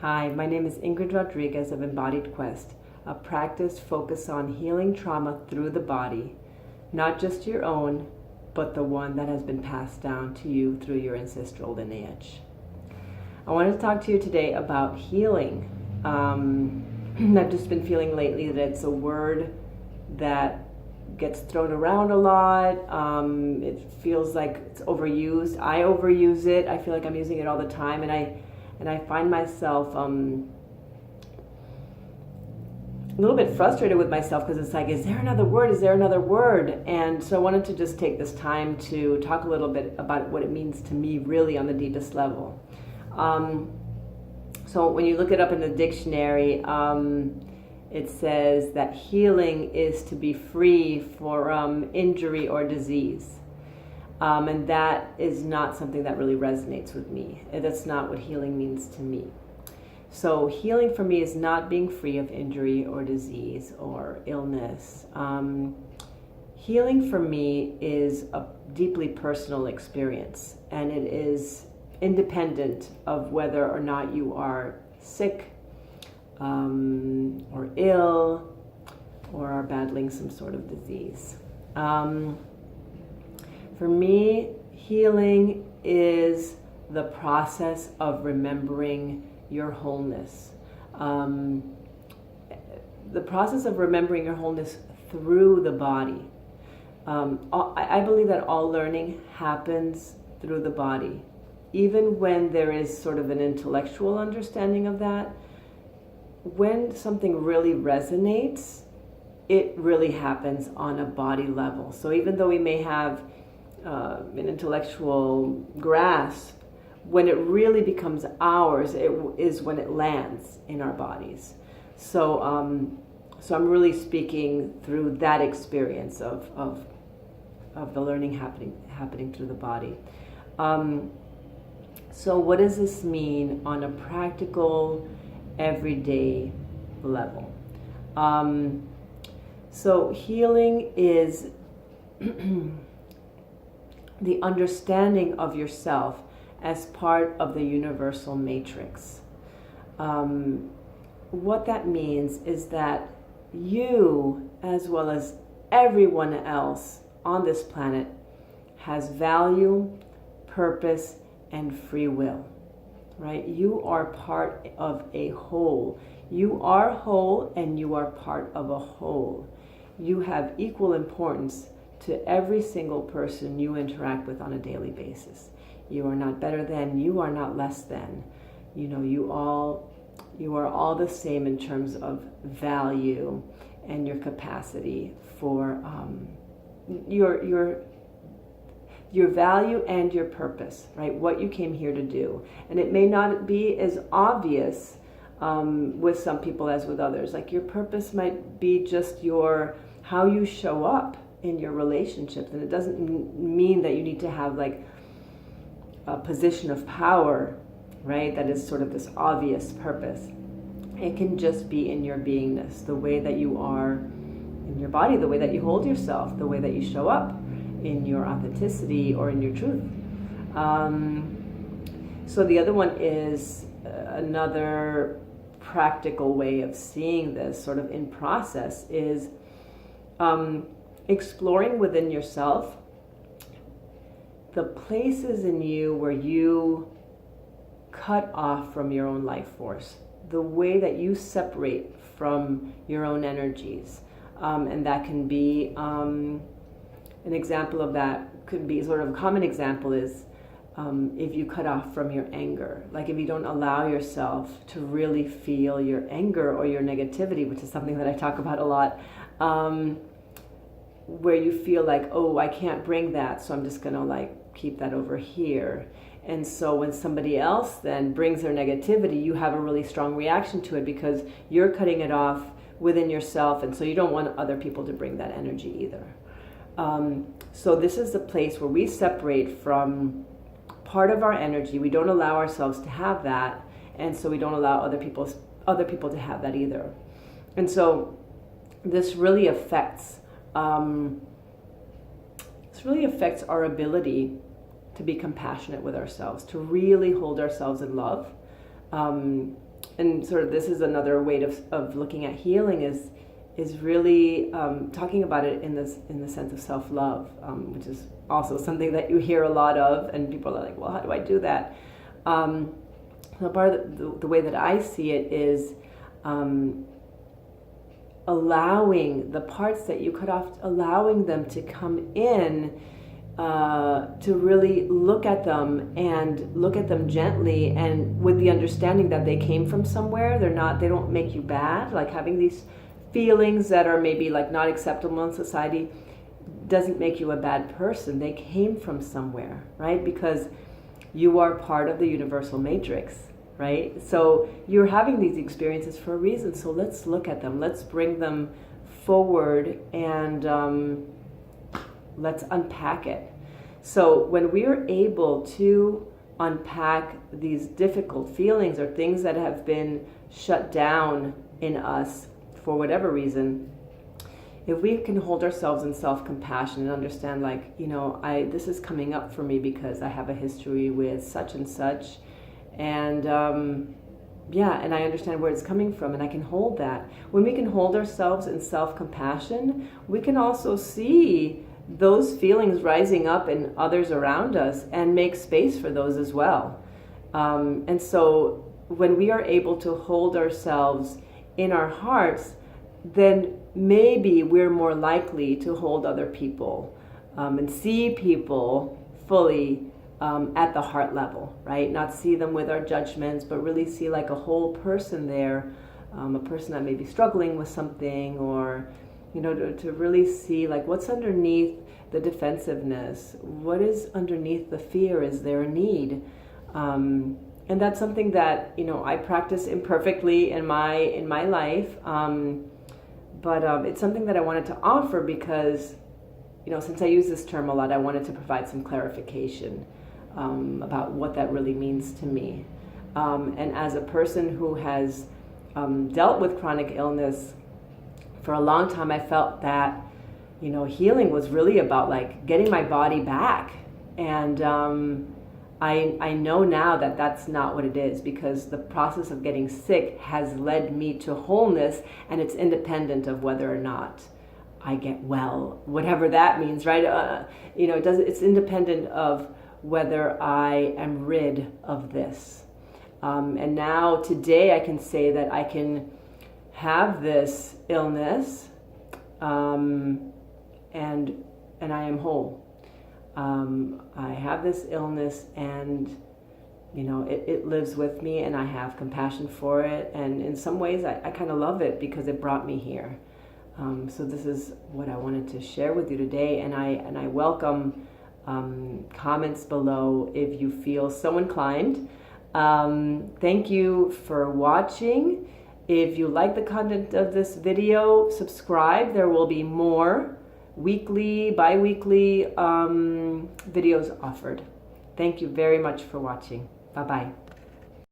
Hi, my name is Ingrid Rodriguez of Embodied Quest, a practice focused on healing trauma through the body, not just your own, but the one that has been passed down to you through your ancestral lineage. I wanted to talk to you today about healing. I've just been feeling lately that it's a word that gets thrown around a lot. It feels like it's overused. I overuse it. I feel like I'm using it all the time, and I find myself a little bit frustrated with myself because it's like, is there another word? Is there another word? And so I wanted to just take this time to talk a little bit about what it means to me really on the deepest level. So when you look it up in the dictionary, it says that healing is to be free from injury or disease. And that is not something that really resonates with me. That's not what healing means to me. So healing for me is not being free of injury or disease or illness. Healing for me is a deeply personal experience, and it is independent of whether or not you are sick or ill or are battling some sort of disease. For me, healing is the process of remembering your wholeness. The process of remembering your wholeness through the body. I believe that all learning happens through the body. Even when there is sort of an intellectual understanding of that, when something really resonates, it really happens on a body level. So even though we may have an intellectual grasp, when it really becomes ours, it is when it lands in our bodies. So I'm really speaking through that experience of the learning happening through the body. So what does this mean on a practical, everyday level? So healing is the understanding of yourself as part of the universal matrix. What that means is that you, as well as everyone else on this planet, has value, purpose, and free will, right? You are part of a whole. You are whole, and you are part of a whole. You have equal importance to every single person you interact with on a daily basis. You are not better than, you are not less than. You know, you are all the same in terms of value and your capacity for your value and your purpose, right? What you came here to do. And it may not be as obvious with some people as with others. Like your purpose might be just how you show up in your relationships. And it doesn't mean that you need to have like a position of power, right? That is sort of this obvious purpose. It can just be in your beingness, the way that you are in your body, the way that you hold yourself, the way that you show up in your authenticity or in your truth. So the other one is another practical way of seeing this sort of in process is exploring within yourself the places in you where you cut off from your own life force, the way that you separate from your own energies. And that can be, an example of that could be sort of a common example is if you cut off from your anger, like if you don't allow yourself to really feel your anger or your negativity, which is something that I talk about a lot, where you feel like, oh, I can't bring that, so I'm just gonna like keep that over here. And so when somebody else then brings their negativity, you have a really strong reaction to it because you're cutting it off within yourself, and so you don't want other people to bring that energy either. So this is the place where we separate from part of our energy. We don't allow ourselves to have that, and so we don't allow other people to have that either. And so this really affects our ability to be compassionate with ourselves, to really hold ourselves in love, and sort of this is another way of looking at healing is really talking about it in the sense of self-love, which is also something that you hear a lot of, and people are like, well, how do I do that? So part of the way that I see it is allowing the parts that you cut off, allowing them to come in, to really look at them and look at them gently, and with the understanding that they came from somewhere. They don't make you bad. Like having these feelings that are maybe like not acceptable in society doesn't make you a bad person. They came from somewhere, right? Because you are part of the universal matrix, right? So you're having these experiences for a reason. So let's look at them. Let's bring them forward, and let's unpack it. So when we are able to unpack these difficult feelings or things that have been shut down in us for whatever reason, if we can hold ourselves in self-compassion and understand, like, this is coming up for me because I have a history with such and such, and and I understand where it's coming from, and I can hold that. When we can hold ourselves in self-compassion, we can also see those feelings rising up in others around us and make space for those as well. And so when we are able to hold ourselves in our hearts, then maybe we're more likely to hold other people and see people fully at the heart level, right? Not see them with our judgments, but really see like a whole person there, a person that may be struggling with something, or to really see like what's underneath the defensiveness, what is underneath the fear. Is there a need? And that's something that I practice imperfectly in my life, but it's something that I wanted to offer because since I use this term a lot, I wanted to provide some clarification about what that really means to me. And as a person who has dealt with chronic illness for a long time, I felt that healing was really about like getting my body back, and I know now that that's not what it is, because the process of getting sick has led me to wholeness, and it's independent of whether or not I get well, whatever that means, right? It's independent of whether I am rid of this. And now today I can say that I can have this illness, and I am whole. I have this illness, and it lives with me, and I have compassion for it, and in some ways I kind of love it because it brought me here. So this is what I wanted to share with you today, and I welcome comments below if you feel so inclined. Thank you for watching. If you like the content of this video, subscribe. There will be more weekly, bi-weekly videos offered. Thank you very much for watching. Bye-bye.